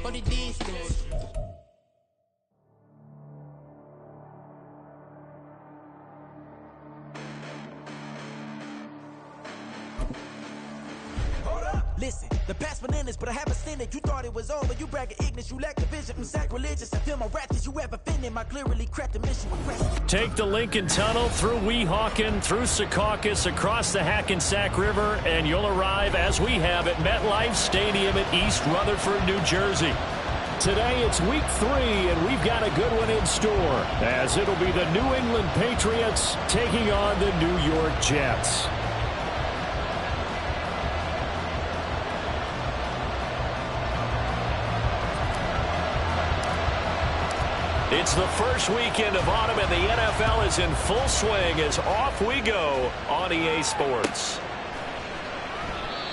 for the distance. Listen, the past bananas, but I haven't seen it. You thought it was over, you bragging ignorance, you lack the vision. I'm sacrilegious, I feel my wrath as you ever offended. My clearly crafted mission with Take the Lincoln Tunnel through Weehawken, through Secaucus, across the Hackensack River, and you'll arrive, as we have, at MetLife Stadium in East Rutherford, New Jersey. Today it's week 3, and we've got a good one in store, as it'll be the New England Patriots taking on the New York Jets. It's the first weekend of autumn, and the NFL is in full swing as off we go on EA Sports.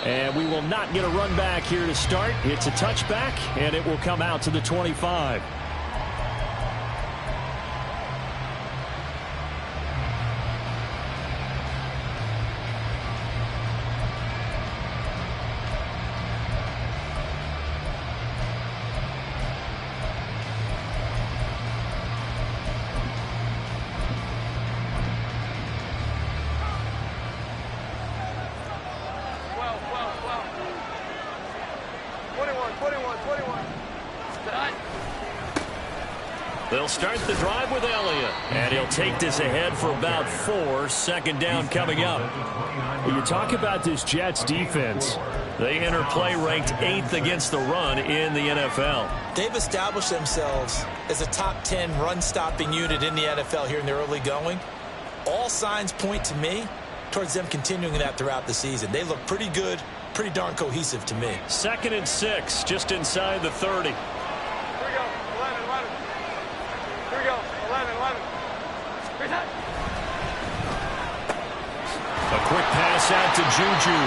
And we will not get a run back here to start. It's a touchback, and it will come out to the 25. They'll start the drive with Elliott, and he'll take this ahead for about 4. Second down coming up. When you talk about this Jets defense, they enter play ranked 8th against the run in the NFL. They've established themselves as a top 10 run-stopping unit in the NFL here in the early going. All signs point to me towards them continuing that throughout the season. They look pretty good, pretty darn cohesive to me. 2nd and 6, just inside the 30. A quick pass out to Juju.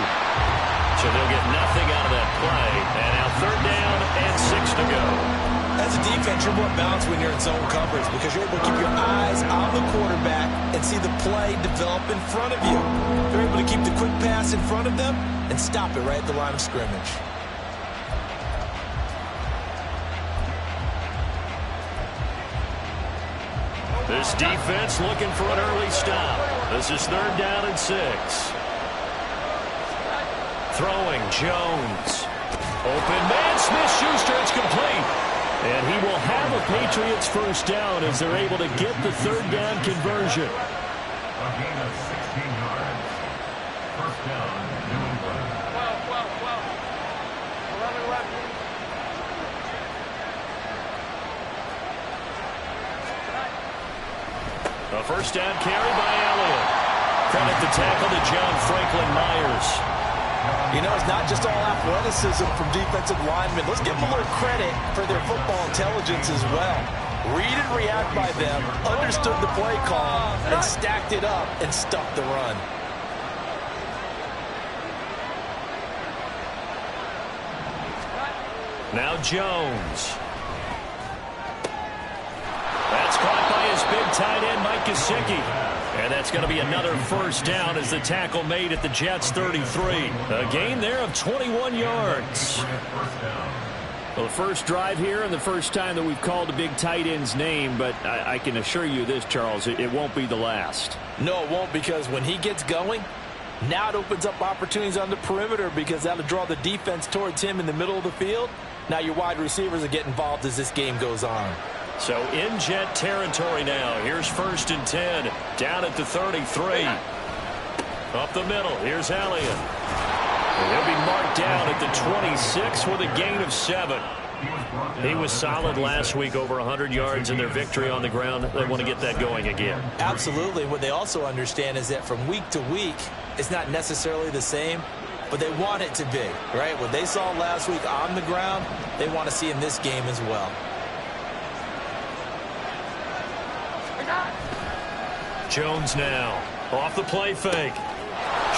So they'll get nothing out of that play. And now 3rd down and 6 to go. As a defense, you're more balanced when you're in zone coverage because you're able to keep your eyes on the quarterback and see the play develop in front of you. They're able to keep the quick pass in front of them and stop it right at the line of scrimmage. This defense looking for an early stop. This is 3rd down and 6. Throwing, Jones. Open man, Smith-Schuster, it's complete. And he will have a Patriots first down as they're able to get the 3rd down conversion. A gain of 16 yards. First down, New England. 11-11. A first down carry by Elliott. Credit the tackle to John Franklin Myers. You know, it's not just all athleticism from defensive linemen. Let's give them a little credit for their football intelligence as well. Read and react by them, understood the play call, and stacked it up and stuffed the run. Now Jones. That's caught by his big tight end, Mike Gesicki. And that's going to be another first down as the tackle made at the Jets' 33. A gain there of 21 yards. Well, the first drive here and the first time that we've called a big tight end's name, but I can assure you this, Charles, it won't be the last. No, it won't, because when he gets going, now it opens up opportunities on the perimeter because that'll draw the defense towards him in the middle of the field. Now your wide receivers will get involved as this game goes on. So in Jet territory now. Here's 1st and 10. Down at the 33. Up the middle. Here's Elliott. And he'll be marked down at the 26 with a gain of 7. He was solid last week, over 100 yards in their victory on the ground. They want to get that going again. Absolutely. What they also understand is that from week to week, it's not necessarily the same, but they want it to be, right? What they saw last week on the ground, they want to see in this game as well. Jones now off the play fake.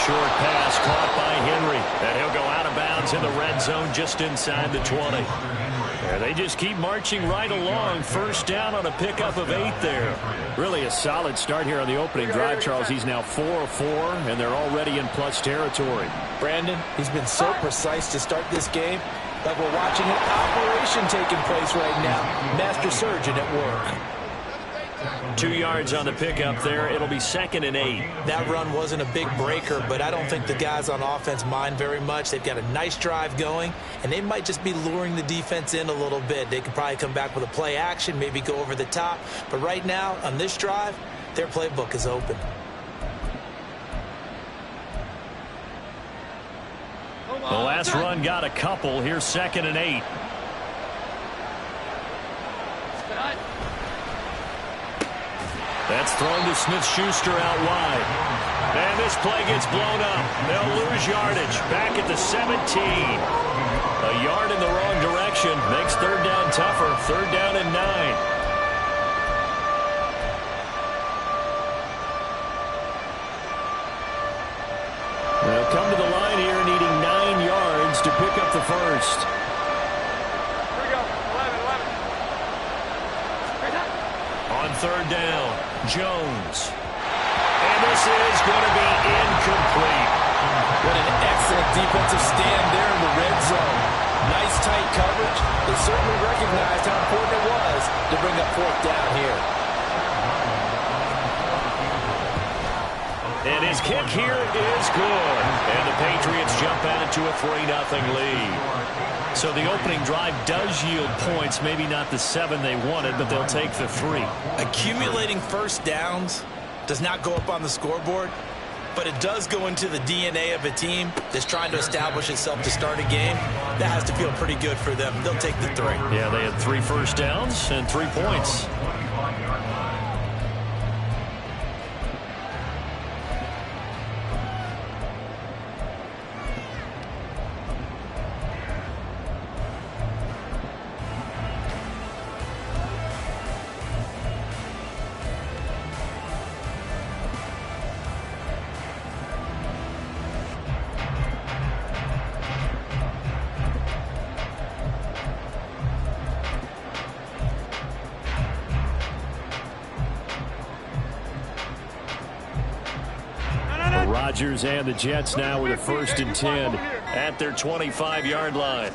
Short pass caught by Henry. And he'll go out of bounds in the red zone just inside the 20. Yeah, they just keep marching right along. First down on a pickup of 8 there. Really a solid start here on the opening drive, Charles. He's now 4 of 4, and they're already in plus territory. Brandon, he's been so precise to start this game, like we're watching an operation taking place right now. Master surgeon at work. 2 yards on the pickup there. It'll be 2nd and 8. That run wasn't a big breaker, but I don't think the guys on offense mind very much. They've got a nice drive going, and they might just be luring the defense in a little bit. They could probably come back with a play action, maybe go over the top. But right now, on this drive, their playbook is open. The last run got a couple. Here's 2nd and 8. That's thrown to Smith-Schuster out wide. And this play gets blown up. They'll lose yardage. Back at the 17. A yard in the wrong direction. Makes 3rd down tougher. 3rd down and 9. They'll come to the line here needing 9 yards to pick up the first. Here we go. 11. On 3rd down, Jones. And this is going to be incomplete. What an excellent defensive stand there in the red zone. Nice tight coverage. They certainly recognized how important it was to bring up 4th down here. And his kick here is good. And the Patriots jump out to a 3-0 lead. So the opening drive does yield points. Maybe not the 7 they wanted, but they'll take the 3. Accumulating first downs does not go up on the scoreboard, but it does go into the DNA of a team that's trying to establish itself to start a game. That has to feel pretty good for them. They'll take the 3. Yeah, they had 3 first downs and 3 points. Rodgers and the Jets now with a 1st and 10 at their 25-yard line.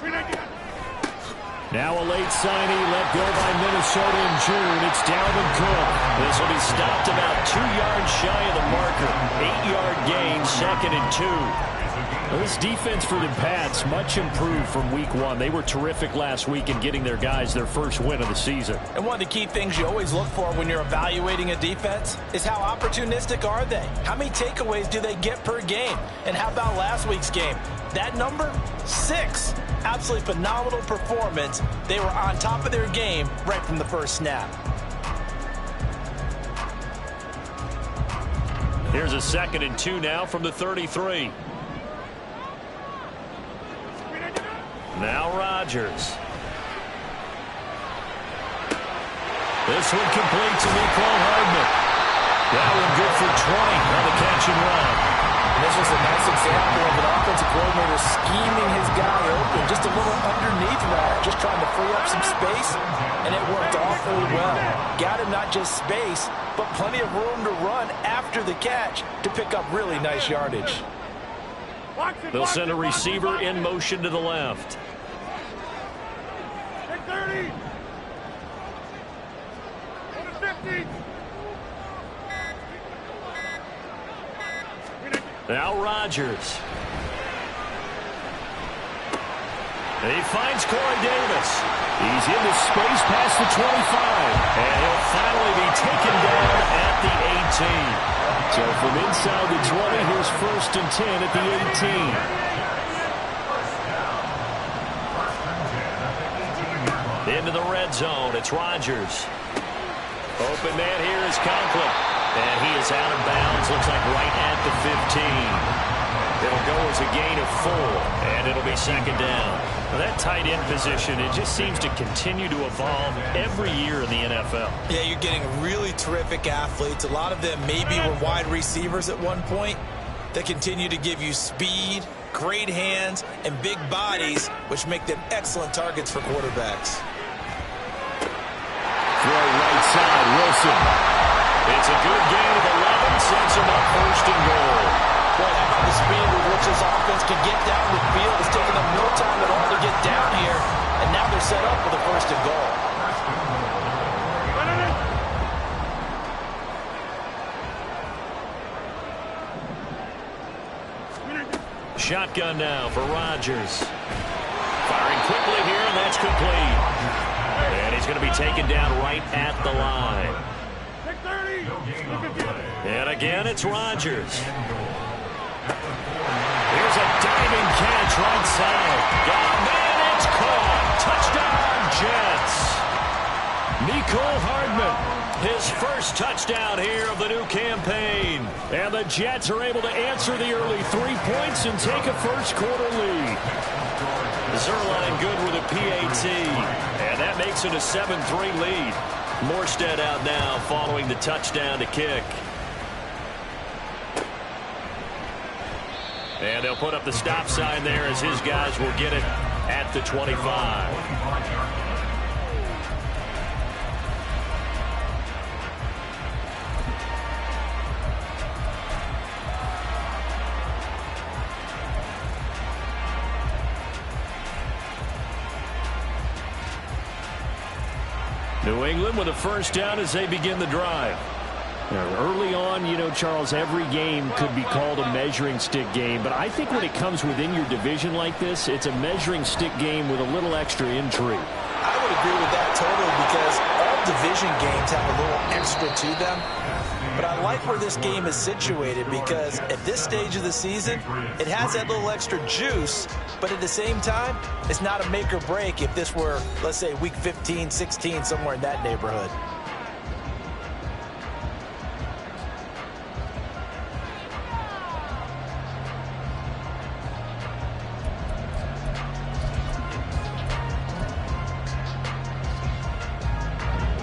Now a late signee let go by Minnesota in June. It's Dalvin Cook. This will be stopped about 2 yards shy of the marker. 8-yard gain, 2nd and 2. Well, this defense for the Pats, much improved from week 1. They were terrific last week in getting their guys their first win of the season. And one of the key things you always look for when you're evaluating a defense is how opportunistic are they? How many takeaways do they get per game? And how about last week's game? That number, 6. Absolutely phenomenal performance. They were on top of their game right from the first snap. Here's a 2nd and 2 now from the 33. Now Rodgers. This one complete to Mecole Hardman. That one good for 20 on the catch and run. And this was a nice example of an offensive coordinator scheming his guy open, just a little underneath route, just trying to free up some space, and it worked awfully well. Got him not just space, but plenty of room to run after the catch to pick up really nice yardage. They'll send a receiver in motion to the left. 30. 50. Now Rodgers. He finds Corey Davis. He's into space past the 25. And he'll finally be taken down at the 18. So from inside the 20, here's 1st and 10 at the 18. Into the red zone. It's Rodgers. Open man here is Conklin. And he is out of bounds. Looks like right at the 15. It'll go as a gain of 4. And it'll be 2nd down. Well, that tight end position, it just seems to continue to evolve every year in the NFL. Yeah, you're getting really terrific athletes. A lot of them maybe were wide receivers at one point that continue to give you speed great hands, and big bodies, which make them excellent targets for quarterbacks. Throw right side, Wilson. It's a good gain of 11, sets him up first and goal. Boy, how about the speed with which this offense can get down the field? It's taken them no time at all to get down here, and now they're set up for the first and goal. Shotgun now for Rodgers. Firing quickly here, and that's complete. And he's going to be taken down right at the line. And again, it's Rodgers. Here's a diving catch right side. Got a man, it's caught. Touchdown, Jets. Mecole Hardman, his first touchdown here of the new campaign. And the Jets are able to answer the early 3 points and take a first quarter lead. Zerline good with a PAT. And that makes it a 7-3 lead. Morstead out now following the touchdown to kick. And they'll put up the stop sign there as his guys will get it at the 25. New England with a first down as they begin the drive. Now, early on, you know, Charles, every game could be called a measuring stick game, but I think when it comes within your division like this, it's a measuring stick game with a little extra intrigue. I would agree with that totally, because all division games have a little extra to them. But I like where this game is situated, because at this stage of the season, it has that little extra juice, but at the same time, it's not a make or break if this were, let's say, week 15, 16, somewhere in that neighborhood.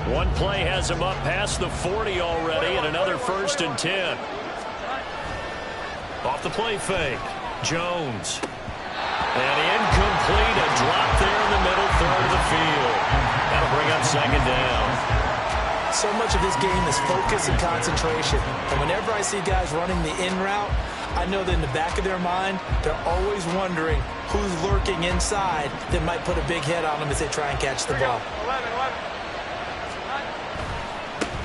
One play has him up past the 40 already, and another 1st and 10. Off the play fake, Jones. And incomplete, a drop there in the middle third of the field. That'll bring up 2nd down. So much of this game is focus and concentration. And whenever I see guys running the in route, I know that in the back of their mind, they're always wondering who's lurking inside that might put a big hit on them as they try and catch the ball. 11.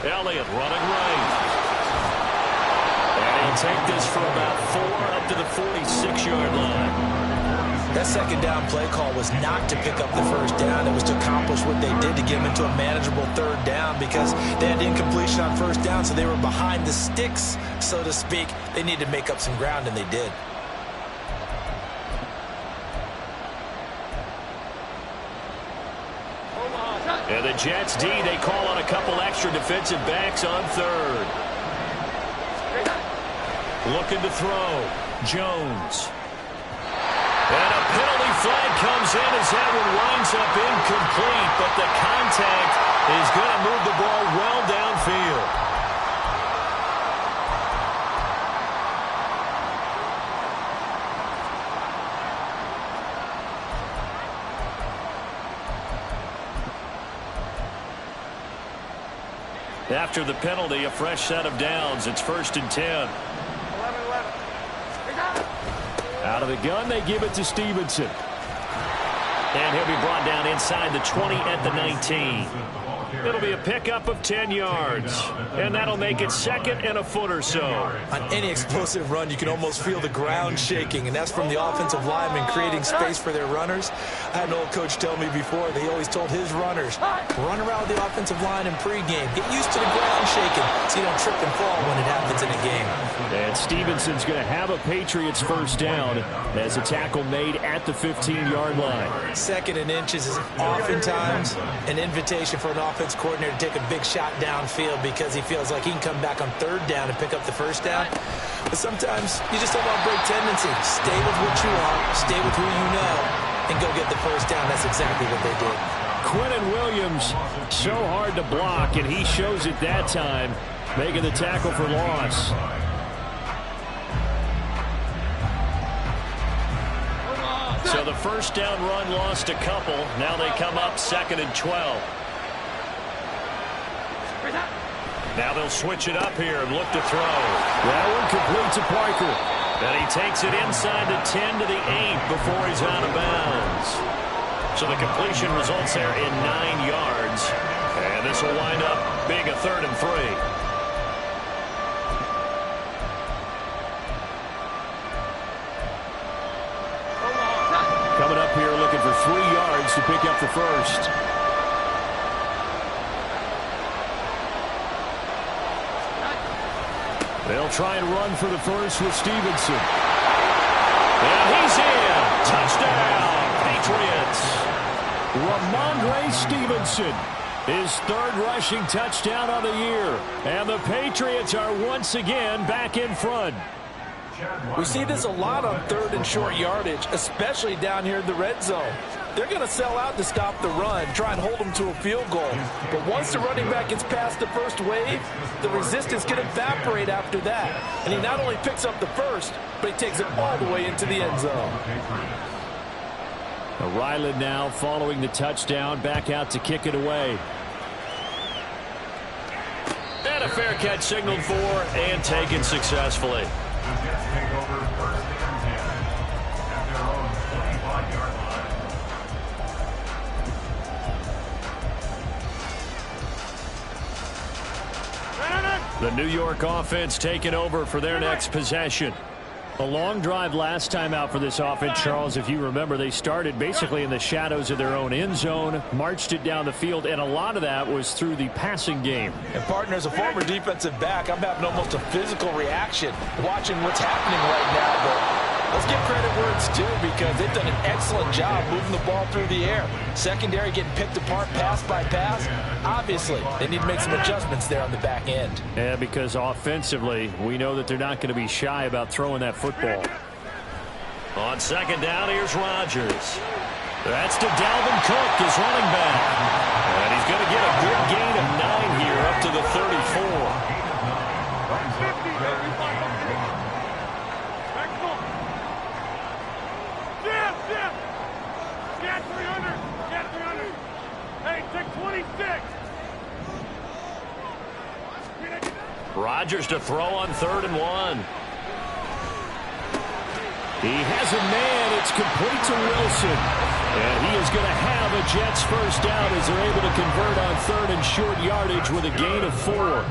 Elliott running right. And he'll take this for about 4 up to the 46-yard line. That 2nd down play call was not to pick up the first down. It was to accomplish what they did to get them into a manageable 3rd down, because they had incompletion on 1st down, so they were behind the sticks, so to speak. They needed to make up some ground, and they did. And the Jets D, they call on a couple extra defensive backs on 3rd. Looking to throw. Jones. And a penalty flag comes in as that one winds up incomplete, but the contact is going to move the ball well downfield. After the penalty, a fresh set of downs. It's 1st and 10. 11. Out of the gun, they give it to Stevenson. And he'll be brought down inside the 20 at the 19. It'll be a pickup of 10 yards. And that'll make it 2nd and a foot or so. On any explosive run, you can almost feel the ground shaking, and that's from the offensive linemen creating space for their runners. I had an old coach tell me before that he always told his runners, run around with the offensive line in pregame. Get used to the ground shaking so you don't trip and fall when it happens in a game. And Stevenson's going to have a Patriots first down as a tackle made at the 15-yard line. 2nd and inches is oftentimes an invitation for an offense coordinator to take a big shot downfield because he feels like he can come back on 3rd down and pick up the first down. But sometimes you just don't want to break tendency. Stay with what you are, stay with who you know, and go get the first down. That's exactly what they did. Quinnen Williams, so hard to block, and he shows it that time, making the tackle for loss. So the first down run lost a couple. Now they come up 2nd and 12. Now they'll switch it up here and look to throw. That one complete to Parker. And he takes it inside the 10 to the 8 before he's out of bounds. So the completion results there in 9 yards. And this will wind up being a 3rd and 3. Coming up here looking for 3 yards to pick up the first. They'll try and run for the first with Stevenson. And he's in. Touchdown, Patriots. Ramondre Stevenson, his 3rd rushing touchdown of the year. And the Patriots are once again back in front. We see this a lot on 3rd and short yardage, especially down here in the red zone. They're going to sell out to stop the run, try and hold them to a field goal. But once the running back gets past the first wave, the resistance can evaporate after that. And he not only picks up the first, but he takes it all the way into the end zone. Ryland now following the touchdown, back out to kick it away. And a fair catch signaled for and taken successfully. Take over 1st and 10 at their own 25-yard line. The New York offense taking over for their next possession. A long drive last time out for this offense, Charles. If you remember, they started basically in the shadows of their own end zone, marched it down the field, and a lot of that was through the passing game. And, partner, as a former defensive back, I'm having almost a physical reaction watching what's happening right now. But let's give credit where it's due because they've done an excellent job moving the ball through the air. Secondary getting picked apart pass by pass. Obviously, they need to make some adjustments there on the back end. Yeah, because offensively, we know that they're not going to be shy about throwing that football. On 2nd down, here's Rodgers. That's to Dalvin Cook, his running back. And he's going to get a good gain of 9 here up to the 34. Rodgers to throw on 3rd and 1. He has a man. It's complete to Wilson. And he is going to have a Jets first down as they're able to convert on 3rd and short yardage with a gain of 4.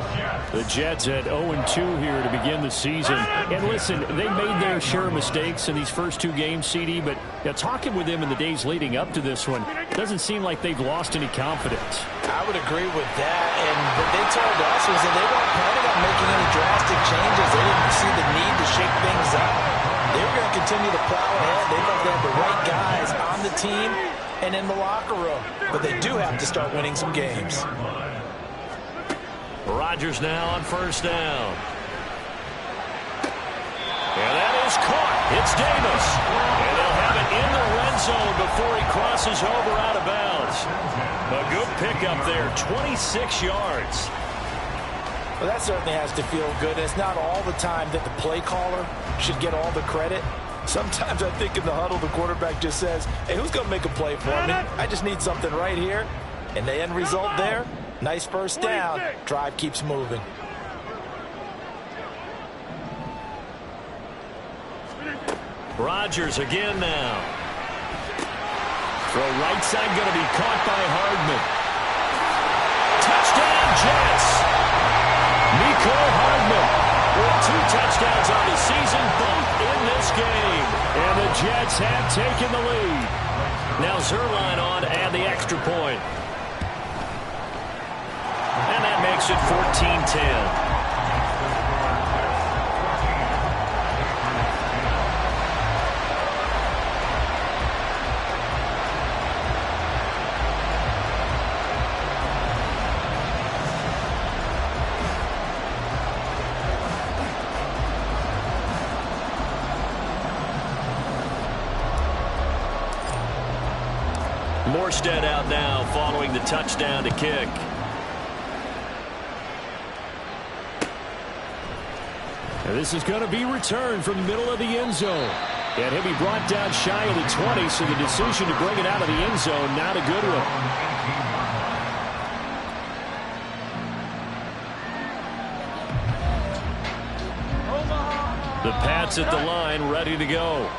The Jets at 0-2 here to begin the season. And listen, they made their share of mistakes in these first 2 games, CD, but talking with them in the days leading up to this one, it doesn't seem like they've lost any confidence. I would agree with that. And what they told us was that they weren't planning on making any drastic changes. They didn't see the need to shake things up. They were going to continue to plow ahead. They felt they had the right guys on the team and in the locker room. But they do have to start winning some games. Rodgers now on 1st down. And that is caught. It's Davis. And they'll have it in the red zone before he crosses over out of bounds. A good pickup there, 26 yards. Well, that certainly has to feel good. It's not all the time that the play caller should get all the credit. Sometimes I think in the huddle, the quarterback just says, hey, who's going to make a play for me? I just need something right here. And the end result there, nice first down. Drive keeps moving. Rodgers again now. Throw right side going to be caught by Hardman. Touchdown Jets. Nico Hardman with 2 touchdowns on the season, both in this game. And the Jets have taken the lead. Now Zerline on and the extra point. And that makes it 14-10. Morstead out now following the touchdown to kick. And this is going to be returned from the middle of the end zone. And he'll be brought down shy of the 20, so the decision to bring it out of the end zone, not a good one. The Pats at the line, ready to go.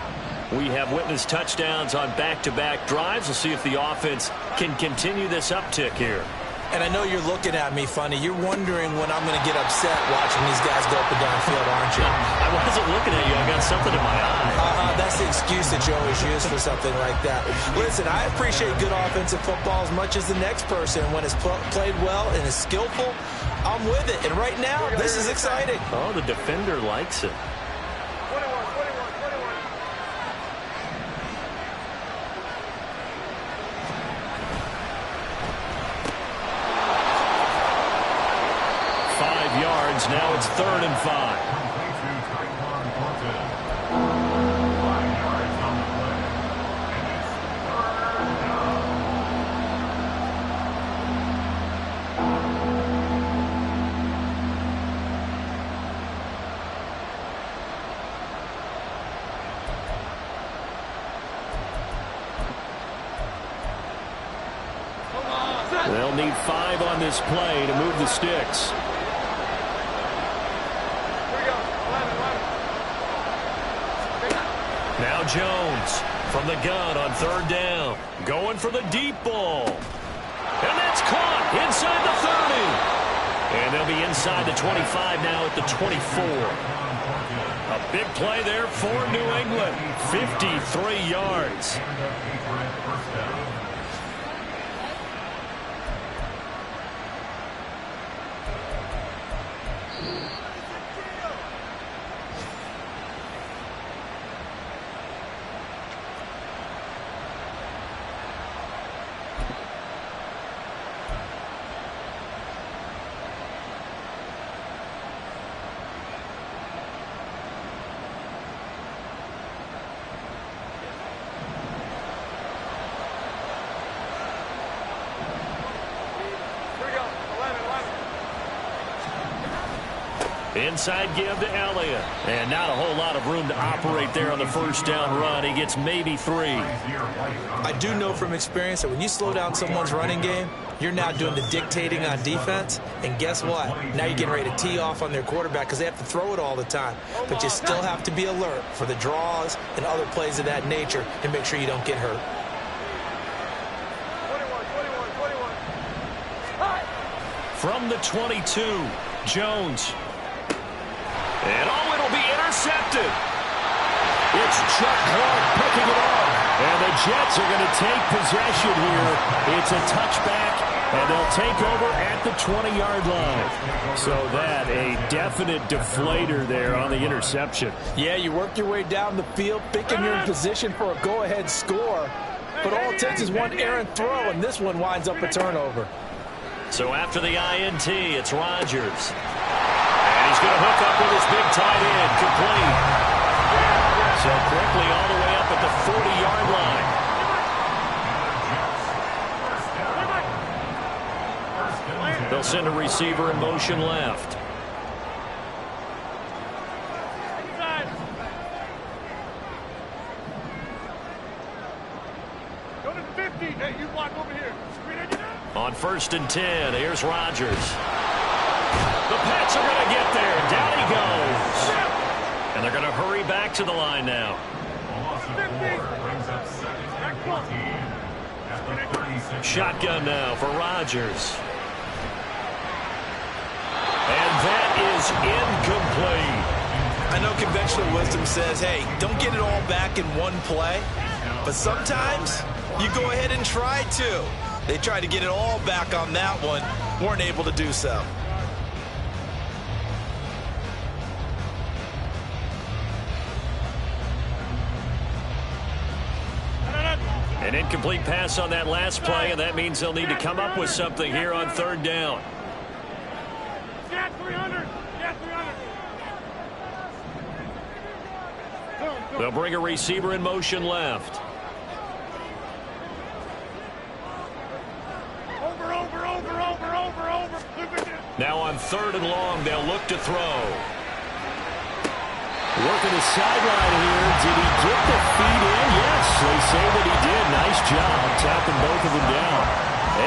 We have witnessed touchdowns on back-to-back drives. We'll see if the offense can continue this uptick here. And I know you're looking at me funny. You're wondering when I'm going to get upset watching these guys go up and down field, aren't you? I wasn't looking at you. I got something in my eye. That's the excuse that you always use for something like that. Listen, I appreciate good offensive football as much as the next person. When it's played well and is skillful, I'm with it. And right now, this is exciting. Oh, the defender likes it. 21. 5 yards. Now it's 3rd and 5. They'll need 5 on this play to move the sticks. Now Jones from the gun on 3rd down. Going for the deep ball. And that's caught inside the 30. And they'll be inside the 25 now at the 24. A big play there for New England. 53 yards. Inside give to Elliott. And not a whole lot of room to operate there on the 1st down run. He gets maybe 3. I do know from experience that when you slow down someone's running game, you're now doing the dictating on defense. And guess what? Now you're getting ready to tee off on their quarterback because they have to throw it all the time. But you still have to be alert for the draws and other plays of that nature and make sure you don't get hurt. 21. From the 22, Jones. And oh, it'll be intercepted. It's Chuck Clark picking it up. And the Jets are going to take possession here. It's a touchback, and they'll take over at the 20-yard line. So that, a definite deflator there on the interception. Yeah, you work your way down the field, thinking you're in position for a go-ahead score. But all it takes is one errant throw, and this one winds up a turnover. So after the INT, it's Rodgers. And he's going to hook up with his big tight end, complete. So quickly all the way up at the 40-yard line. They'll send a receiver in motion left. Go to the 50. Hey, you block over here. On 1st and 10, here's Rodgers. The Pats are going to get there. Down he goes. And they're going to hurry back to the line now. Shotgun now for Rodgers. And that is incomplete. I know conventional wisdom says, hey, don't get it all back in one play. But sometimes you go ahead and try to. They tried to get it all back on that one. Weren't able to do so. An incomplete pass on that last play, and that means they'll need to come up with something here on 3rd down. Get 300. Get 300. They'll bring a receiver in motion left. Over. Now on 3rd and long, they'll look to throw. Working the sideline here. Did he get the feet in? Yes, they say that he did. Nice job tapping both of them down.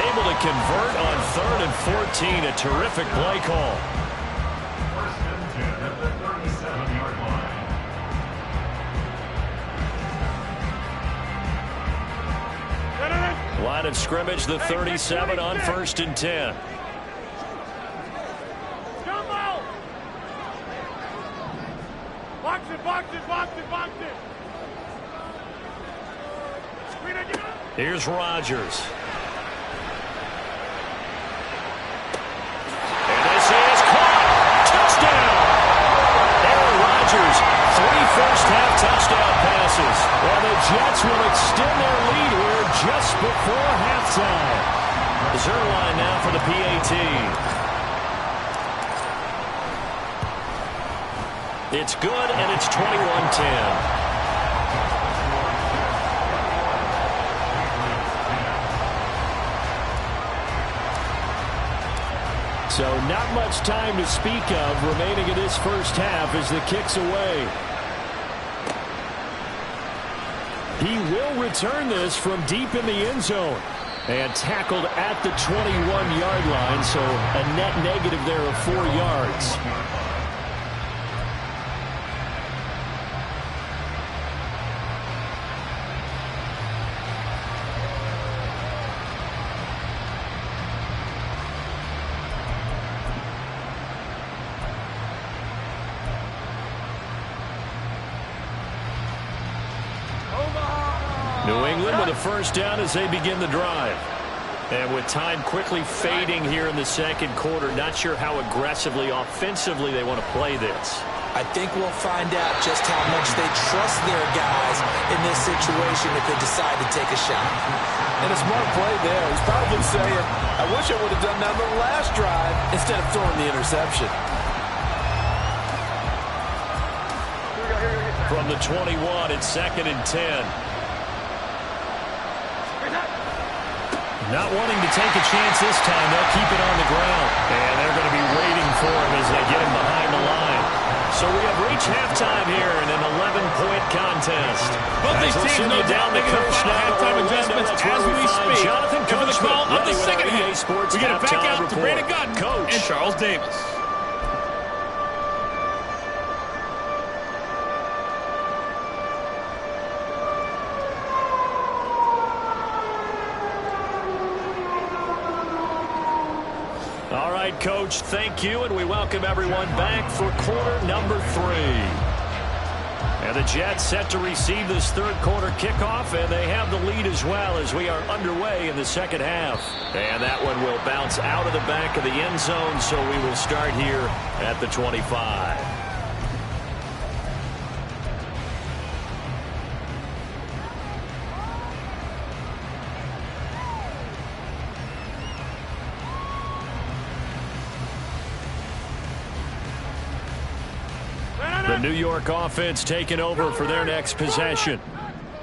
Able to convert on 3rd and 14. A terrific play call. First and 10 at the 37-yard line. Line of scrimmage, the 37 on 1st and 10. Jumbo! Box it, box it, box it, box it. Screen it, get up. Here's Rodgers. And this is caught. Touchdown! Aaron Rodgers, 3 first-half touchdown passes. Well, the Jets will extend their lead here just before halftime. Zerline now for the PAT. It's good, and it's 21-10. So not much time to speak of remaining in this first half as the kick's away. He will return this from deep in the end zone. And tackled at the 21-yard line, so a net negative there of 4 yards. New England with a first down as they begin the drive. And with time quickly fading here in the second quarter, not sure how aggressively, offensively they want to play this. I think we'll find out just how much they trust their guys in this situation if they decide to take a shot. And a smart play there. He's probably saying, I wish I would have done that on the last drive instead of throwing the interception. From the 21, it's 2nd and 10. Not wanting to take a chance this time, they'll keep it on the ground. And they're going to be waiting for him as they get him behind the line. So we have reached halftime here in an 11-point contest. Both these teams no doubt making their final halftime adjustments as we speak. Jonathan and for the call of the second half, we get it back out to Brandon Gutton Coach and Charles Davis. All right, Coach, thank you, and we welcome everyone back for quarter number 3. And the Jets set to receive this third quarter kickoff, and they have the lead as well as we are underway in the second half. And that one will bounce out of the back of the end zone, so we will start here at the 25. The New York offense taking over for their next possession.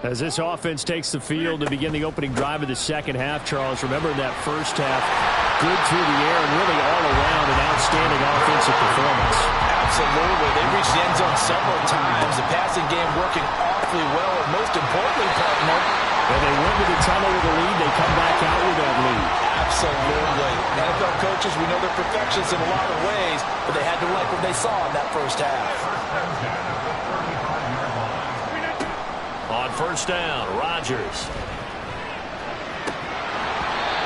As this offense takes the field to begin the opening drive of the second half, Charles, remember in that first half, good through the air and really all around an outstanding offensive performance. Absolutely. They reached the end zone several times. The passing game working awfully well, and most importantly, partner, when they went to the tunnel with a lead, they come back out with that lead. Absolutely. NFL coaches, we know they're perfectionists in a lot of ways, but they had to like what they saw in that first half. On first down, Rodgers.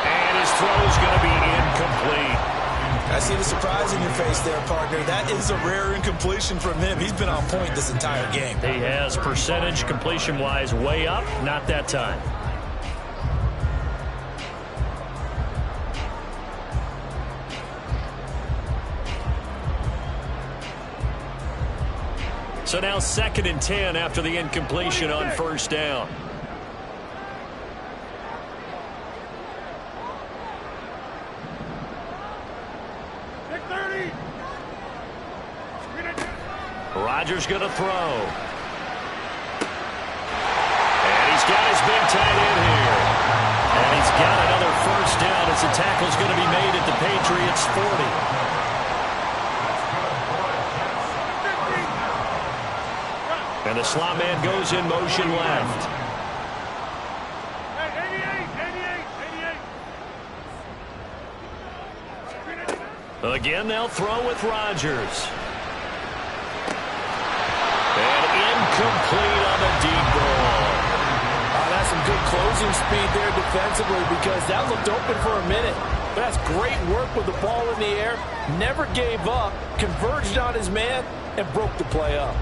And his throw is going to be incomplete. I see the surprise in your face there, partner. That is a rare incompletion from him. He's been on point this entire game. He has percentage completion-wise way up, not that time. So now 2nd and 10 after the incompletion on first down. Rodgers going to throw. And he's got his big tight end here. And he's got another first down as the tackle's going to be made at the Patriots 40. And the slot man goes in motion left. Again, they'll throw with Rodgers. And incomplete on the deep ball. That's some good closing speed there defensively because that looked open for a minute. But that's great work with the ball in the air. Never gave up, converged on his man, and broke the play up.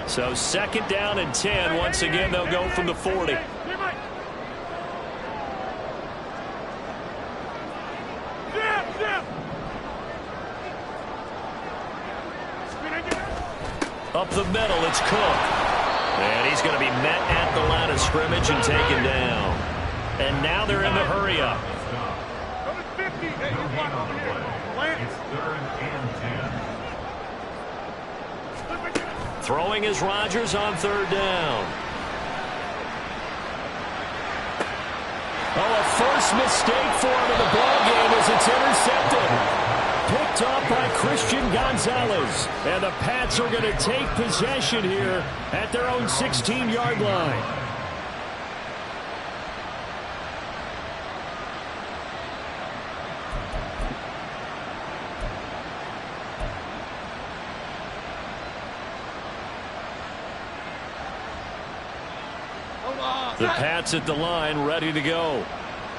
So 2nd down and 10. Once again, they'll go from the 40. Up the middle, it's Cook. And he's going to be met at the line of scrimmage and taken down. And now they're in the hurry up. Throwing is Rodgers on 3rd down. Oh, a first mistake for him in the ballgame as it's intercepted. Picked off by Christian Gonzalez. And the Pats are going to take possession here at their own 16-yard line. The Pats at the line, ready to go.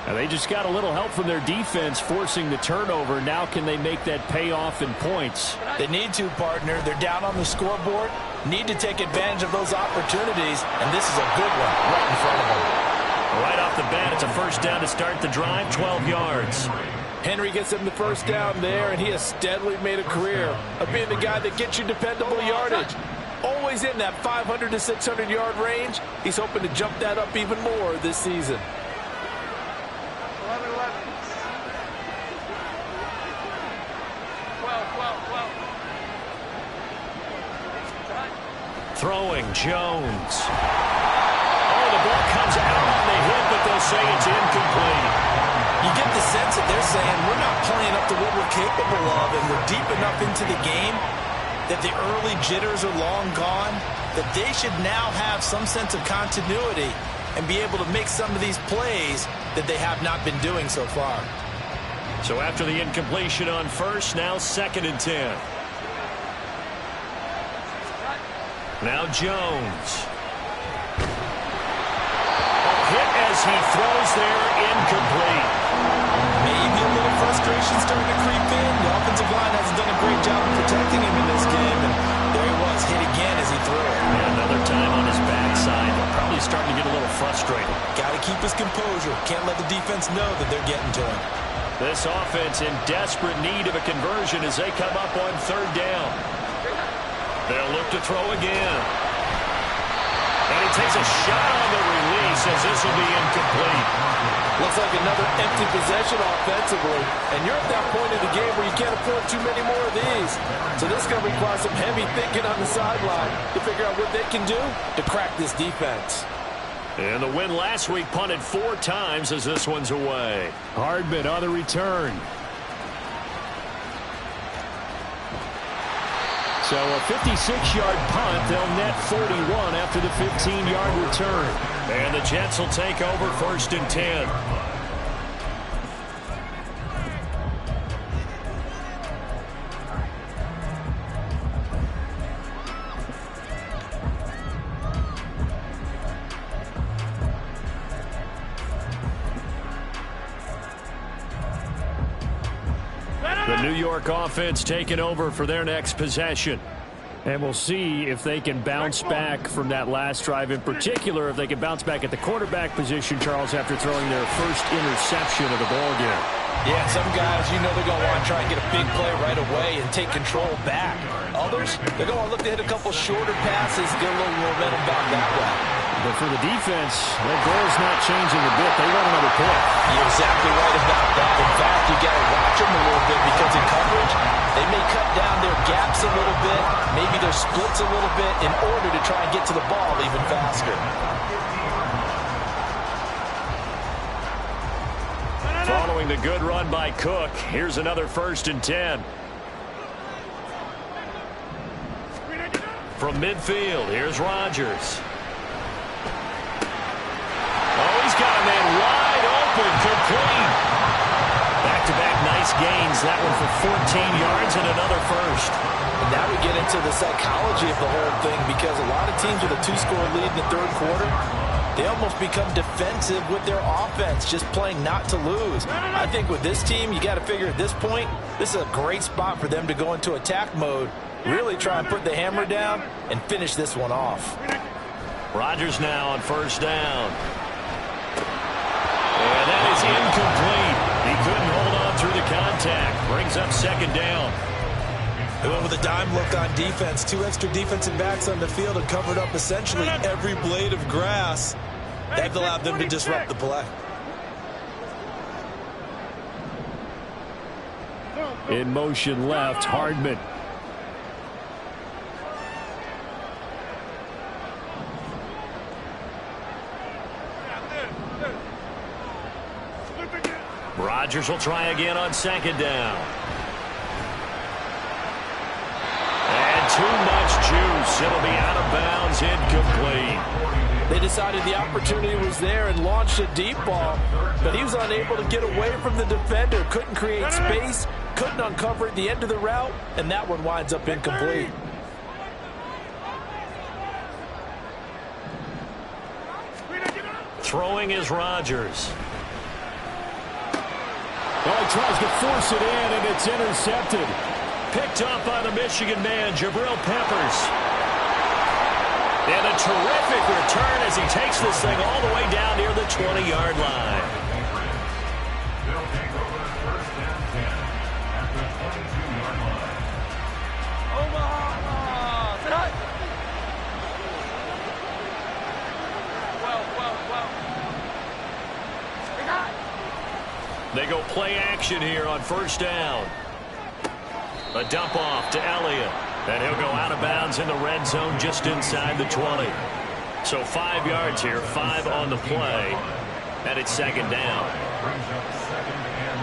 And they just got a little help from their defense forcing the turnover. Now can they make that pay off in points? They need to, partner. They're down on the scoreboard. Need to take advantage of those opportunities. And this is a good one right in front of them. Right off the bat, it's a first down to start the drive, 12 yards. Henry gets him the first down there, and he has steadily made a career of being the guy that gets you dependable yardage. Always in that 500 to 600-yard range. He's hoping to jump that up even more this season. Throwing, Jones. Oh, the ball comes out on the hit, but they'll say it's incomplete. You get the sense that they're saying we're not playing up to what we're capable of, and we're deep enough into the game that the early jitters are long gone, that they should now have some sense of continuity and be able to make some of these plays that they have not been doing so far. So after the incompletion on first, now 2nd and 10. Now Jones. A hit as he throws there, incomplete. Maybe a little frustration starting to creep in. The offensive line hasn't done a great job of protecting him in this game. And there he was, hit again as he threw it. And another time on his backside. Probably starting to get a little frustrated. Got to keep his composure. Can't let the defense know that they're getting to him. This offense in desperate need of a conversion as they come up on 3rd down. They'll look to throw again. And he takes a shot on the release as this will be incomplete. Looks like another empty possession offensively. And you're at that point in the game where you can't afford too many more of these. So this is going to require some heavy thinking on the sideline to figure out what they can do to crack this defense. And the win last week punted 4 times as this one's away. Hardman on the return. So a 56-yard punt. They'll net 41 after the 15-yard return. And the Jets will take over 1st and 10. The New York offense taking over for their next possession. And we'll see if they can bounce back from that last drive. In particular, if they can bounce back at the quarterback position, Charles, after throwing their first interception of the ballgame. Yeah, some guys, you know they're going to want to try and get a big play right away and take control back. Others, they're going to look to hit a couple shorter passes, get a little momentum back that way. But for the defense, their goal is not changing a bit. They want another pick. You're exactly right about that. In fact, you got to watch them a little bit because in coverage, they may cut down their gaps a little bit, maybe their splits a little bit in order to try and get to the ball even faster. Following the good run by Cook, here's another 1st and 10. From midfield, here's Rodgers. Oh, he's got a man wide open, complete. Back-to-back nice gains. That one for 14 yards and another first. And now we get into the psychology of the whole thing, because a lot of teams with a 2-score lead in the third quarter, they almost become defensive with their offense, just playing not to lose. I think with this team, you got to figure at this point, this is a great spot for them to go into attack mode, really try and put the hammer down and finish this one off. Rodgers now on first down. And that is incomplete. He couldn't hold on through the contact. Brings up second down. They went with a dime look on defense. 2 extra defensive backs on the field and covered up essentially every blade of grass. That allowed them to disrupt the play. In motion left, Hardman. Rodgers will try again on second down. And too much juice. It'll be out of bounds, incomplete. They decided the opportunity was there and launched a deep ball, but he was unable to get away from the defender. Couldn't create space, couldn't uncover at the end of the route, and that one winds up incomplete. Throwing is Rodgers. Oh, he tries to force it in, and it's intercepted. Picked up by the Michigan man, Jabril Peppers. And a terrific return as he takes this thing all the way down near the 20-yard line. They'll take over first and 10 at the 22-yard line. They go play action here on first down. A dump off to Elliott. And he'll go out of bounds in the red zone just inside the 20. So 5 yards here, 5 on the play. And it's second down. Brings up second and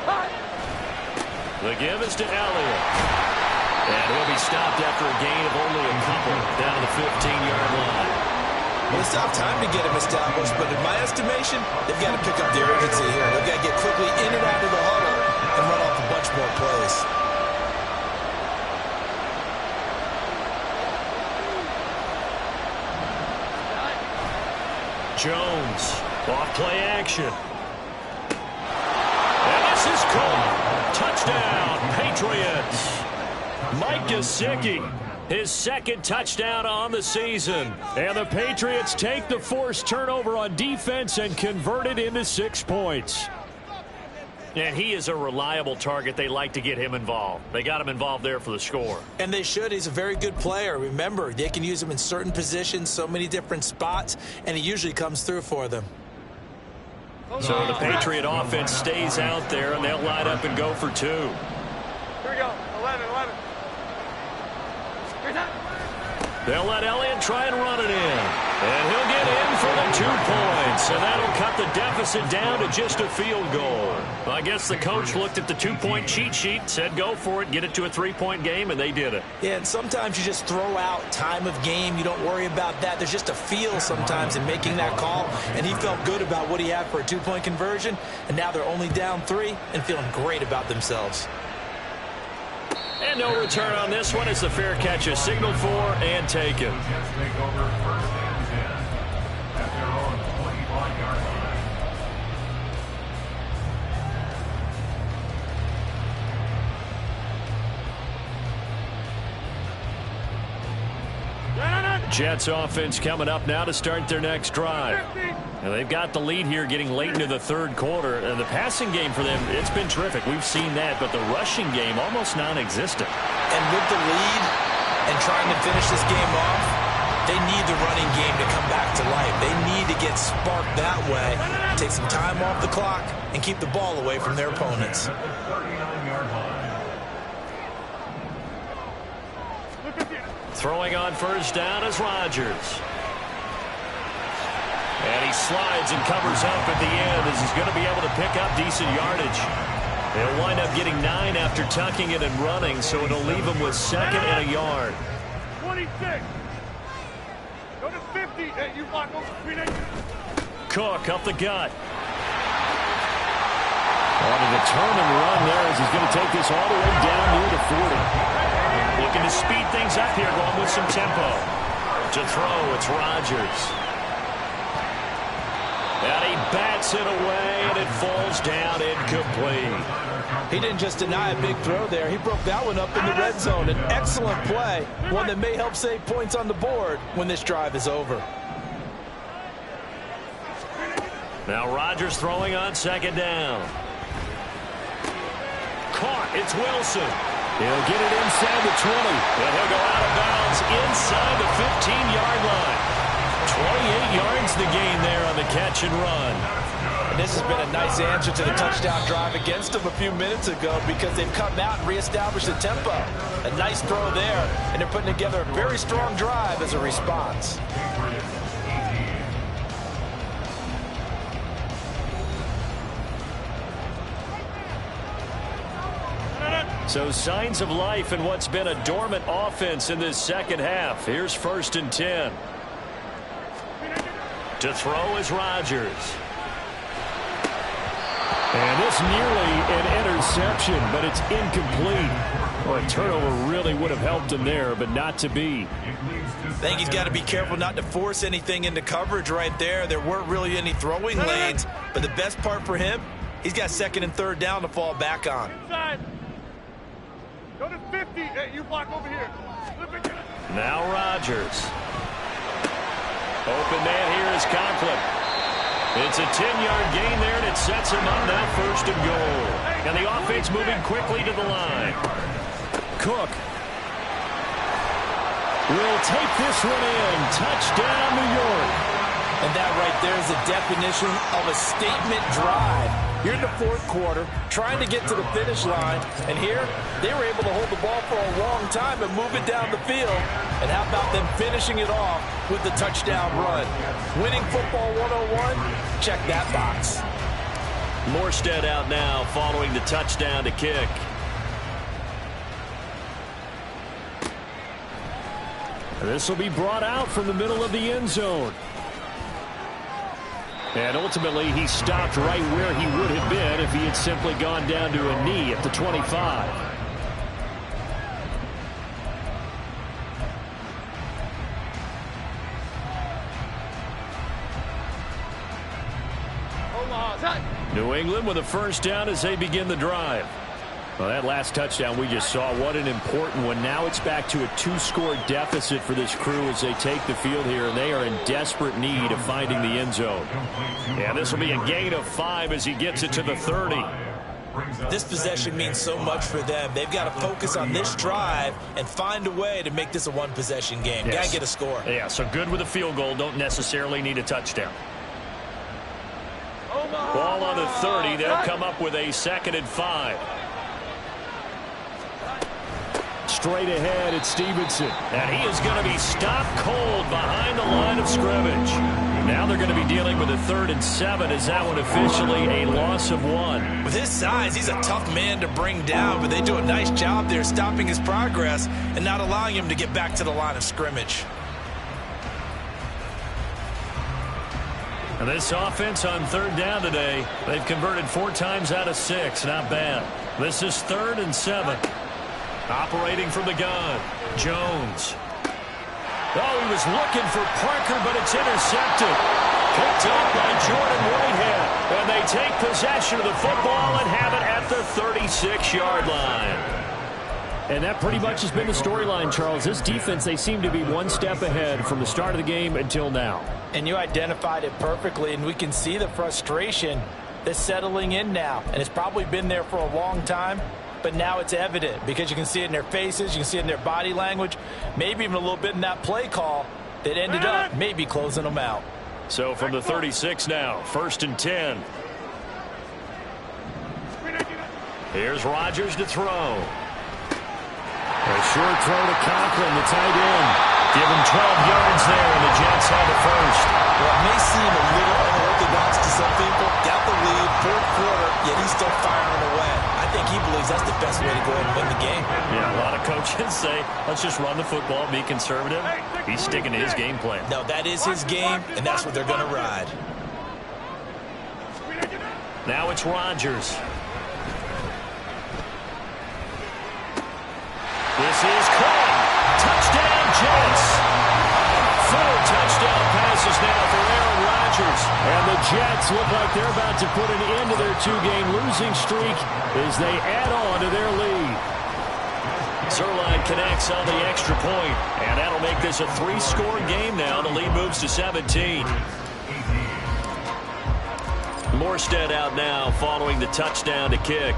5. The give is to Elliott. And he'll be stopped after a gain of only a couple down to the 15-yard line. Well, it's not time to get him established, but in my estimation, they've got to pick up the urgency here. They've got to get quickly in and out of the huddle and run off a bunch more plays. Jones, off play action. And this is caught. Touchdown, Patriots. Mike Gesicki, his second touchdown on the season. And the Patriots take the forced turnover on defense and convert it into 6 points. And he is a reliable target. They like to get him involved. They got him involved there for the score. And they should. He's a very good player. Remember, they can use him in certain positions, so many different spots, and he usually comes through for them. So the Patriot offense stays out there, and they'll line up and go for 2. Here we go. 11. They'll let Elliott try and run it in. And he'll get in for the 2 points. And that'll cut the deficit down to just a field goal. I guess the coach looked at the 2-point cheat sheet, said go for it, get it to a 3-point game, and they did it. Yeah, and sometimes you just throw out time of game. You don't worry about that. There's just a feel sometimes in making that call. And he felt good about what he had for a 2-point conversion. And now they're only down 3 and feeling great about themselves. And no return on this one as the fair catch is signaled for and taken. Jets take over first and 10 at their own 25-yard Line. Jets offense coming up now to start their next drive. And they've got the lead here getting late into the third quarter. And the passing game for them, it's been terrific. We've seen that, but the rushing game almost non-existent. And with the lead and trying to finish this game off, they need the running game to come back to life. They need to get sparked that way, take some time off the clock, and keep the ball away from their opponents. 39-yard line. Throwing on first down is Rodgers. And he slides and covers up at the end as he's going to be able to pick up decent yardage. They'll wind up getting 9 after tucking it and running, so it'll leave them with 2nd and a yard. 26. Go to 50. Hey, you block over screen. Cook up the gut. On a determined run there as he's going to take this all the way down near the 40. Looking to speed things up here, going with some tempo. To throw, it's Rodgers. And he bats it away, and it falls down incomplete. He didn't just deny a big throw there. He broke that one up in the red zone. An excellent play, one that may help save points on the board when this drive is over. Now Rodgers throwing on 2nd down. Caught. It's Wilson. He'll get it inside the 20. And he'll go out of bounds inside the 15-yard line. 28 yards the gain there on the catch and run. And this has been a nice answer to the touchdown drive against them a few minutes ago because they've come out and reestablished the tempo. A nice throw there, and they're putting together a very strong drive as a response. So signs of life in what's been a dormant offense in this second half. Here's 1st and 10. To throw is Rodgers. And this nearly an interception, but it's incomplete. Well, a turnover really would have helped him there, but not to be. I think he's got to be careful not to force anything into coverage right there. There weren't really any throwing lanes, but the best part for him, he's got 2nd and 3rd down to fall back on. Inside. Go to 50. Hey, you block over here. Now Rodgers. Open man here is Conklin. It's a 10-yard gain there, and it sets him up now 1st and goal. And the offense moving quickly to the line. Cook will take this one in. Touchdown, New York. And that right there is the definition of a statement drive. You're in the 4th quarter, trying to get to the finish line, and here they were able to hold the ball for a long time and move it down the field. And how about them finishing it off with the touchdown run? Winning football 101, check that box. Morstead out now following the touchdown to kick. This will be brought out from the middle of the end zone. And ultimately, he stopped right where he would have been if he had simply gone down to a knee at the 25. New England with a 1st down as they begin the drive. Well, that last touchdown we just saw, what an important one. Now it's back to a 2-score deficit for this crew as they take the field here, and they are in desperate need of finding the end zone. Yeah, this will be a gain of 5 as he gets it to the 30. This possession means so much for them. They've got to focus on this drive and find a way to make this a one-possession game. Yes. Got to get a score. Yeah, so good with a field goal. Don't necessarily need a touchdown. Ball on the 30. They'll come up with a 2nd and 5. Straight ahead, it's Stevenson. And he is going to be stopped cold behind the line of scrimmage. Now they're going to be dealing with a 3rd and 7 as that one officially a loss of 1. With his size, he's a tough man to bring down, but they do a nice job there stopping his progress and not allowing him to get back to the line of scrimmage. And this offense on 3rd down today, they've converted 4 times out of 6. Not bad. This is 3rd and 7. Operating from the gun, Jones. Oh, he was looking for Parker, but it's intercepted. Picked up by Jordan Whitehead. And they take possession of the football and have it at the 36-yard line. And that pretty much has been the storyline, Charles. This defense, they seem to be one step ahead from the start of the game until now. And you identified it perfectly, and we can see the frustration that's settling in now. And it's probably been there for a long time. But now it's evident because you can see it in their faces, you can see it in their body language, maybe even a little bit in that play call that ended up maybe closing them out. So from the 36 now, 1st and 10. Here's Rodgers to throw. A short throw to Conklin, the tight end. Give him 12 yards there, and the Jets have it 1st. Well, it may seem a little unorthodox to some people. Got the lead, 4th quarter, yet he's still firing away. I think he believes that's the best way to go ahead and win the game. Yeah, a lot of coaches say, let's just run the football, be conservative. He's sticking to his game plan. No, that is his game, and that's what they're going to ride. Now it's Rodgers. This is caught. Touchdown, Jets. 4 touchdown passes now for Aaron Rodgers. And the Jets look like they're about to put an end to their 2-game losing streak as they add on to their lead. Zerline connects on the extra point, and that'll make this a 3-score game now. The lead moves to 17. Morstead out now following the touchdown to kick.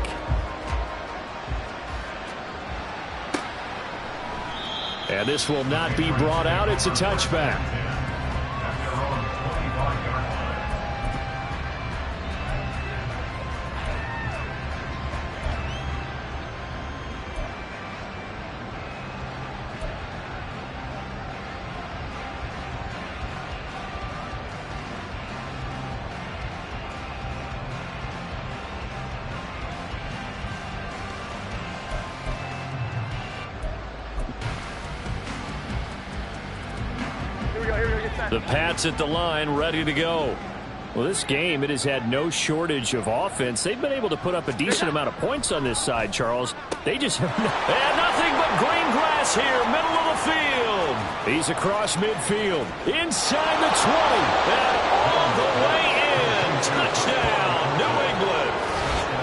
And this will not be brought out. It's a touchback. The Pats at the line, ready to go. Well, this game, it has had no shortage of offense. They've been able to put up a decent amount of points on this side, Charles. They just have nothing but green grass here, middle of the field. He's across midfield. Inside the 20. And all the way in. Touchdown, New England.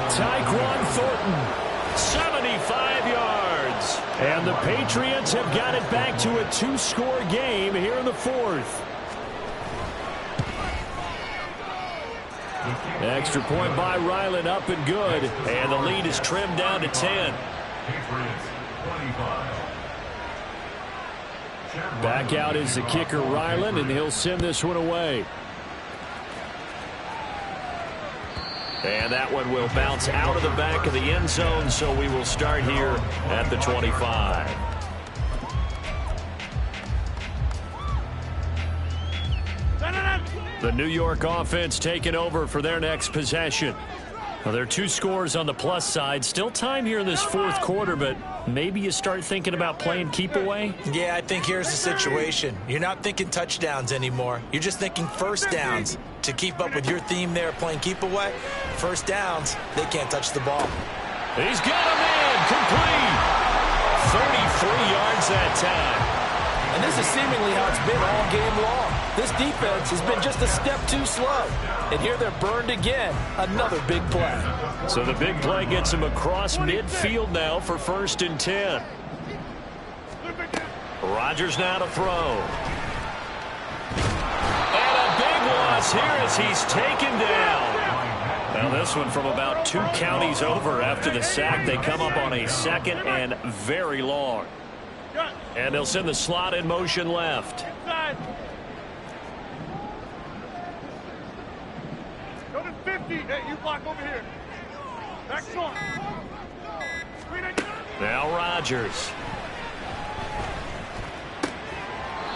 Tyquan Thornton. 75 yards. And the Patriots have got it back to a 2-score game here in the 4th. Extra point by Ryland, up and good. And the lead is trimmed down to 10. Back out is the kicker, Ryland, and he'll send this one away. And that one will bounce out of the back of the end zone, so we will start here at the 25. The New York offense taking over for their next possession. Well, there are 2 scores on the plus side. Still time here in this 4th quarter, but maybe you start thinking about playing keep away? Yeah, I think here's the situation. You're not thinking touchdowns anymore. You're just thinking first downs. To keep up with your theme there, playing keep away, first downs, they can't touch the ball. He's got him in, complete. 33 yards that time. And this is seemingly how it's been all game long. This defense has been just a step too slow. And here they're burned again. Another big play. So the big play gets him across midfield now for 1st and 10. Rodgers now to throw. And a big loss here as he's taken down. Now this one from about 2 counties over after the sack. They come up on a 2nd and very long. And they'll send the slot in motion left. Go to 50. Hey, you block over here. Back short. Now Rodgers.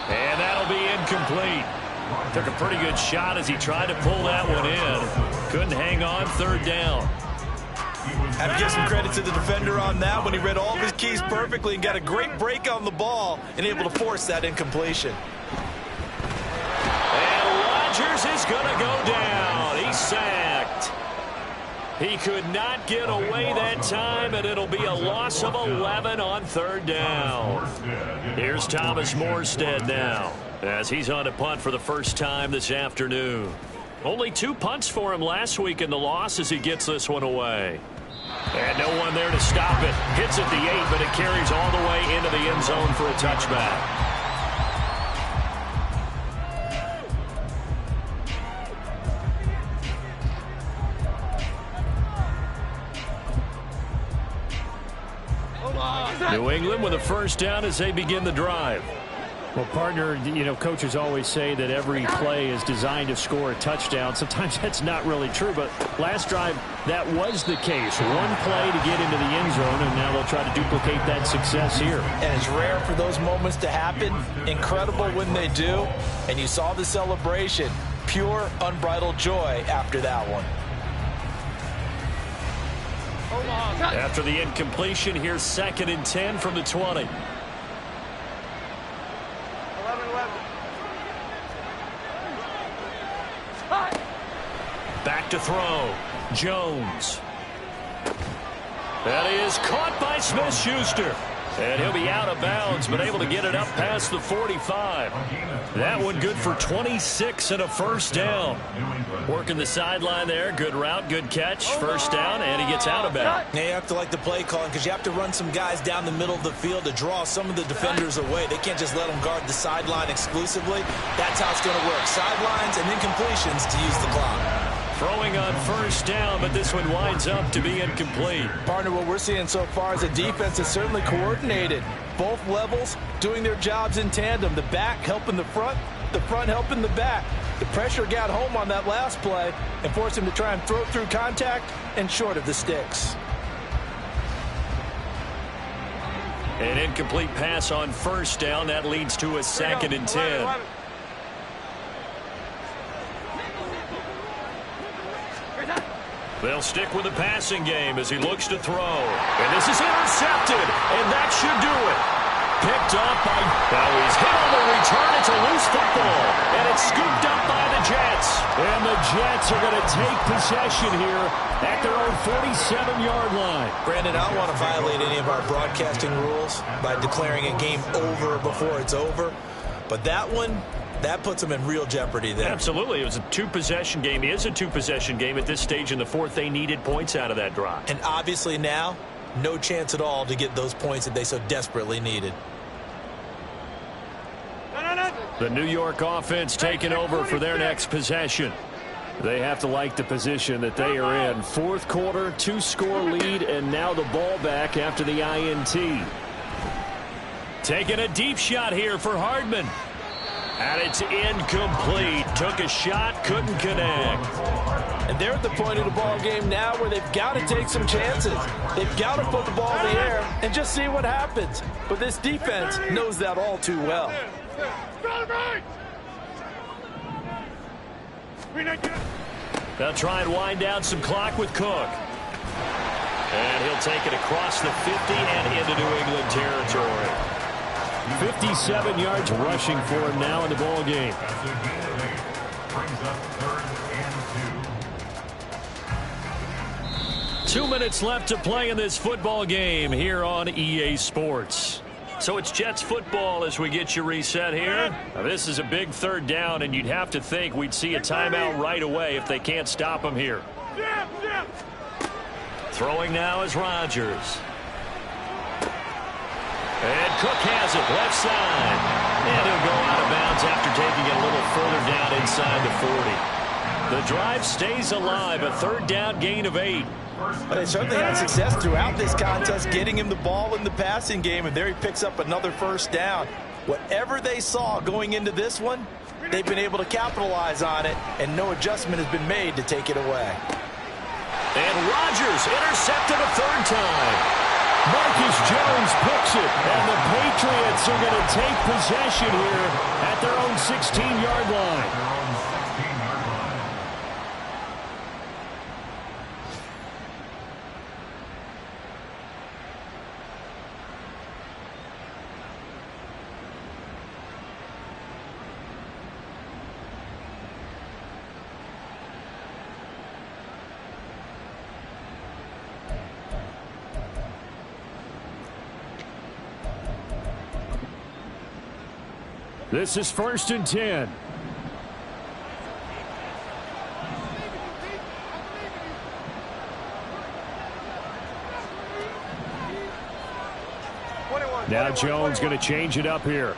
And that'll be incomplete. Took a pretty good shot as he tried to pull that one in. Couldn't hang on, 3rd down. Have to give some credit to the defender on that when he read all of his keys perfectly and got a great break on the ball and able to force that incompletion. And Rodgers is going to go down. He's sacked. He could not get away that time, and it'll be a loss of 11 on 3rd down. Here's Thomas Morstead now as he's on a punt for the first time this afternoon. Only 2 punts for him last week in the loss as he gets this one away. And no one there to stop it. Hits at the 8, but it carries all the way into the end zone for a touchback. New England with a first down as they begin the drive. Well, partner, you know, coaches always say that every play is designed to score a touchdown. Sometimes that's not really true, but last drive, that was the case. One play to get into the end zone, and now they'll try to duplicate that success here. And it's rare for those moments to happen. Incredible when they do. And you saw the celebration. Pure, unbridled joy after that one. After the incompletion, here's 2nd and 10 from the 20. 11-11. Back to throw. Jones. That is caught by Smith-Schuster. And he'll be out of bounds, but able to get it up past the 45. That one good for 26 and a first down. Working the sideline there. Good route, good catch. First down, and he gets out of bounds. Now you have to like the play calling because you have to run some guys down the middle of the field to draw some of the defenders away. They can't just let them guard the sideline exclusively. That's how it's going to work. Sidelines and then completions to use the clock. Throwing on first down, but this one winds up to be incomplete. Partner, what we're seeing so far is a defense is certainly coordinated. Both levels doing their jobs in tandem. The back helping the front helping the back. The pressure got home on that last play and forced him to try and throw through contact and short of the sticks. An incomplete pass on first down. That leads to a 2nd and 10. They'll stick with the passing game as he looks to throw. And this is intercepted, and that should do it. Picked up by... Now he's hit on the return. It's a loose football, and it's scooped up by the Jets. And the Jets are going to take possession here at their own 47-yard line. Brandon, I don't want to violate any of our broadcasting rules by declaring a game over before it's over. But that one... that puts them in real jeopardy there. Absolutely. It was a two-possession game. It is a two-possession game at this stage in the fourth. They needed points out of that drive. And obviously now, no chance at all to get those points that they so desperately needed. The New York offense taking over for their next possession. They have to like the position that they are in. Fourth quarter, 2-score lead, and now the ball back after the INT. Taking a deep shot here for Hardman. And it's incomplete. Took a shot, couldn't connect. And they're at the point of the ball game now where they've got to take some chances. They've got to put the ball in the air and just see what happens. But this defense knows that all too well. They'll try and wind down some clock with Cook. And he'll take it across the 50 and into New England territory. 57 yards rushing for him now in the ball game. Brings up 3rd and 2. 2 minutes left to play in this football game here on EA Sports. So it's Jets football as we get you reset here. Now this is a big 3rd down, and you'd have to think we'd see a timeout right away if they can't stop them here. Throwing now is Rodgers. And Cook has it, left side. And he'll go out of bounds after taking it a little further down inside the 40. The drive stays alive, a 3rd down gain of 8. But they certainly had success throughout this contest, getting him the ball in the passing game, and there he picks up another first down. Whatever they saw going into this one, they've been able to capitalize on it, and no adjustment has been made to take it away. And Rodgers intercepted a 3rd time. Marcus Jones picks it, and the Patriots are going to take possession here at their own 16-yard line. This is 1st and 10. Now Jones going to change it up here.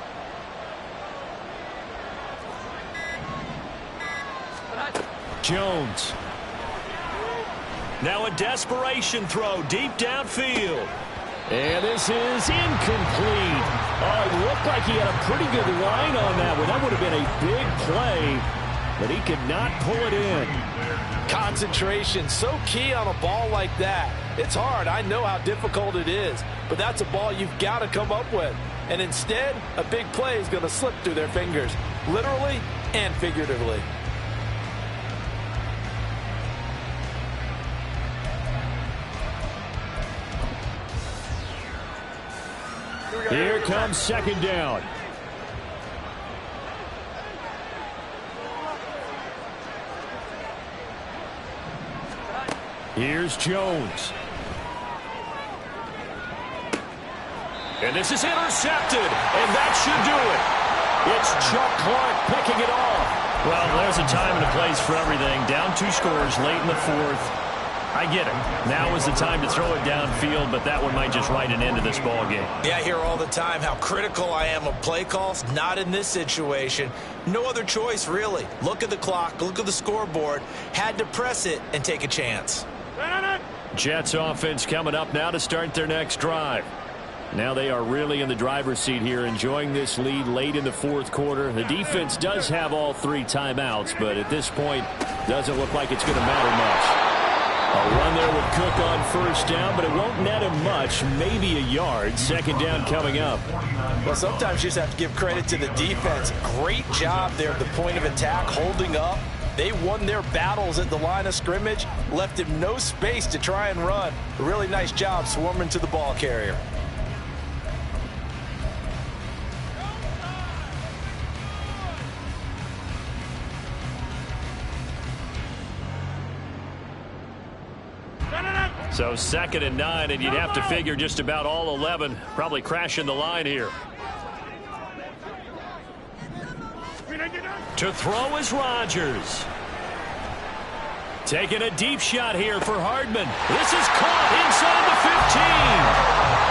Jones. Now a desperation throw deep downfield. And this is incomplete. Oh, it looked like he had a pretty good line on that one. That would have been a big play, but he could not pull it in. Concentration, so key on a ball like that. It's hard. I know how difficult it is, but that's a ball you've got to come up with. And instead, a big play is going to slip through their fingers, literally and figuratively. Here comes second down. Here's Jones. And this is intercepted, and that should do it. It's Chuck Clark picking it off. Well, there's a time and a place for everything. Down 2 scores late in the fourth. I get it. Now is the time to throw it downfield, but that one might just write an end to this ball game. Yeah, I hear all the time how critical I am of play calls. Not in this situation. No other choice, really. Look at the clock. Look at the scoreboard. Had to press it and take a chance. Jets offense coming up now to start their next drive. Now they are really in the driver's seat here, enjoying this lead late in the fourth quarter. The defense does have all 3 timeouts, but at this point, doesn't look like it's going to matter much. A run there with Cook on first down, but it won't net him much, maybe a yard. Second down coming up. Well, sometimes you just have to give credit to the defense. Great job there at the point of attack, holding up. They won their battles at the line of scrimmage, left him no space to try and run. A really nice job swarming to the ball carrier. So 2nd and 9, and you'd have to figure just about all 11 probably crashing the line here. To throw is Rodgers. Taking a deep shot here for Hardman. This is caught inside the 15.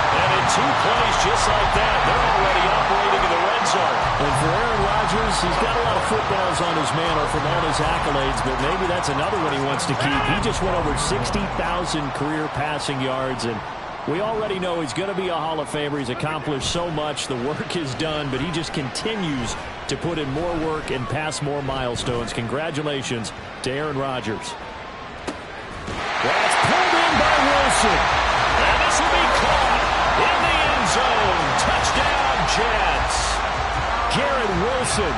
And in 2 plays just like that, they're already operating in the red zone. And for Aaron Rodgers, he's got a lot of footballs on his mantle from all his accolades, but maybe that's another one he wants to keep. He just went over 60,000 career passing yards, and we already know he's going to be a Hall of Famer. He's accomplished so much. The work is done, but he just continues to put in more work and pass more milestones. Congratulations to Aaron Rodgers. That's pulled in by Wilson. And this will be caught in the end zone. Touchdown, Jets. Garrett Wilson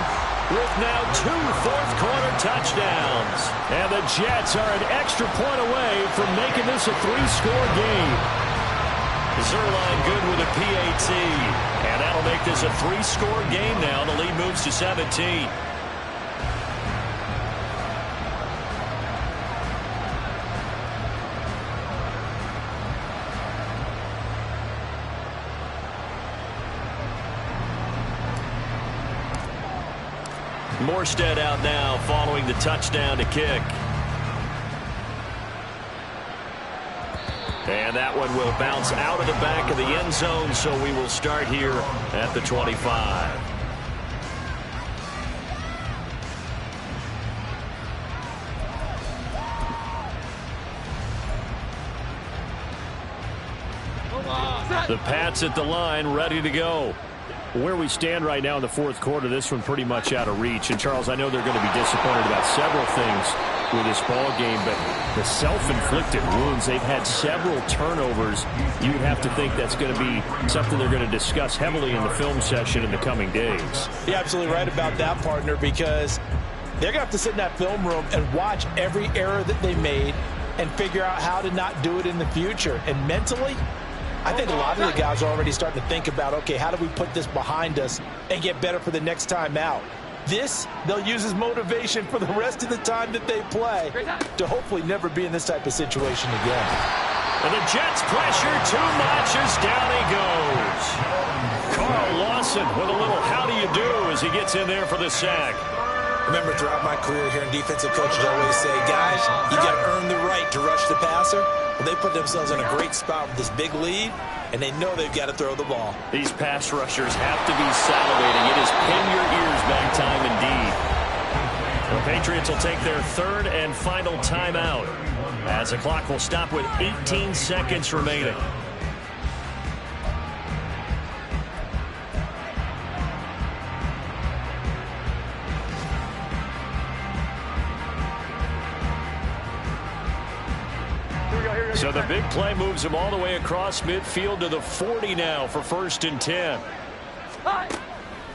with now 2 fourth-quarter touchdowns. And the Jets are an extra point away from making this a 3-score game. Zerline good with a PAT. And that'll make this a 3-score game now. The lead moves to 17. Morstead out now following the touchdown to kick. And that one will bounce out of the back of the end zone, so we will start here at the 25. The Pats at the line, ready to go. Where we stand right now in the fourth quarter, this one pretty much out of reach. And, Charles, I know they're going to be disappointed about several things with this ball game, but the self-inflicted wounds, they've had several turnovers. You'd have to think that's going to be something they're going to discuss heavily in the film session in the coming days. You're absolutely right about that, partner, because they're going to have to sit in that film room and watch every error that they made and figure out how to not do it in the future. And mentally, I think a lot of the guys are already starting to think about, okay, how do we put this behind us and get better for the next time out? This, they'll use as motivation for the rest of the time that they play to hopefully never be in this type of situation again. And the Jets pressure too much as down he goes. Carl Lawson with a little how do you do as he gets in there for the sack. Remember, throughout my career here in defensive coaches always say, guys, you got to earn the right to rush the passer. Well, they put themselves in a great spot with this big lead, and they know they've got to throw the ball. These pass rushers have to be salivating. It is pin your ears back time indeed. The Patriots will take their 3rd and final timeout as the clock will stop with 18 seconds remaining. So the big play moves him all the way across midfield to the 40 now for 1st and 10.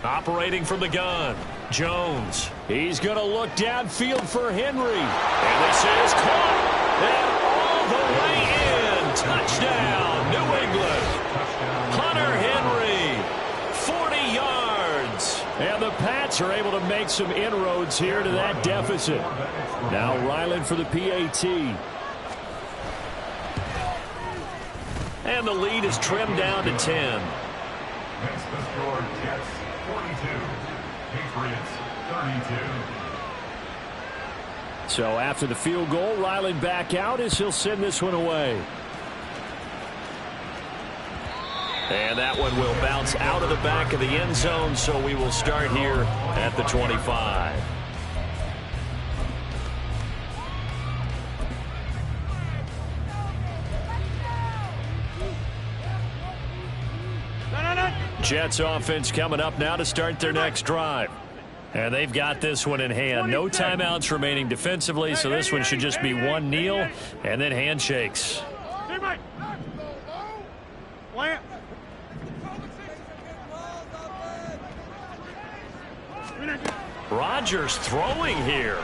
Operating from the gun, Jones. He's going to look downfield for Henry. And this is caught. And all the way in. Touchdown, New England. Hunter Henry. And the Pats are able to make some inroads here to that deficit. Now Ryland for the PAT. And the lead is trimmed down to 10. Next the score, Jets 42, Patriots 32. So after the field goal, Ryland back out as he'll send this one away. And that one will bounce out of the back of the end zone, so we will start here at the 25. Jets offense coming up now to start their next drive. And they've got this one in hand. No timeouts remaining defensively, so this one should just be one kneel and then handshakes. Rodgers throwing here.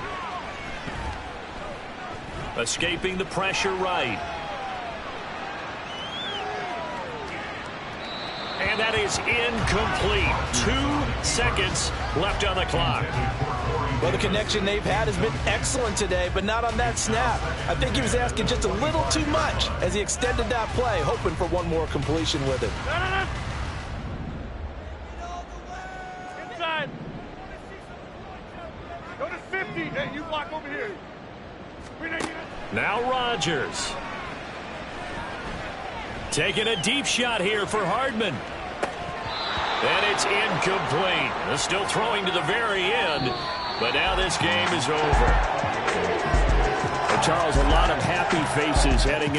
Escaping the pressure right. And that is incomplete. 2 seconds left on the clock. Well, the connection they've had has been excellent today, but not on that snap. I think he was asking just a little too much as he extended that play, hoping for one more completion with it. Inside. Go to 50. Hey, you block over here. Now Rodgers. Taking a deep shot here for Hardman. And it's incomplete. They're still throwing to the very end, but now this game is over. Charles, a lot of happy faces heading into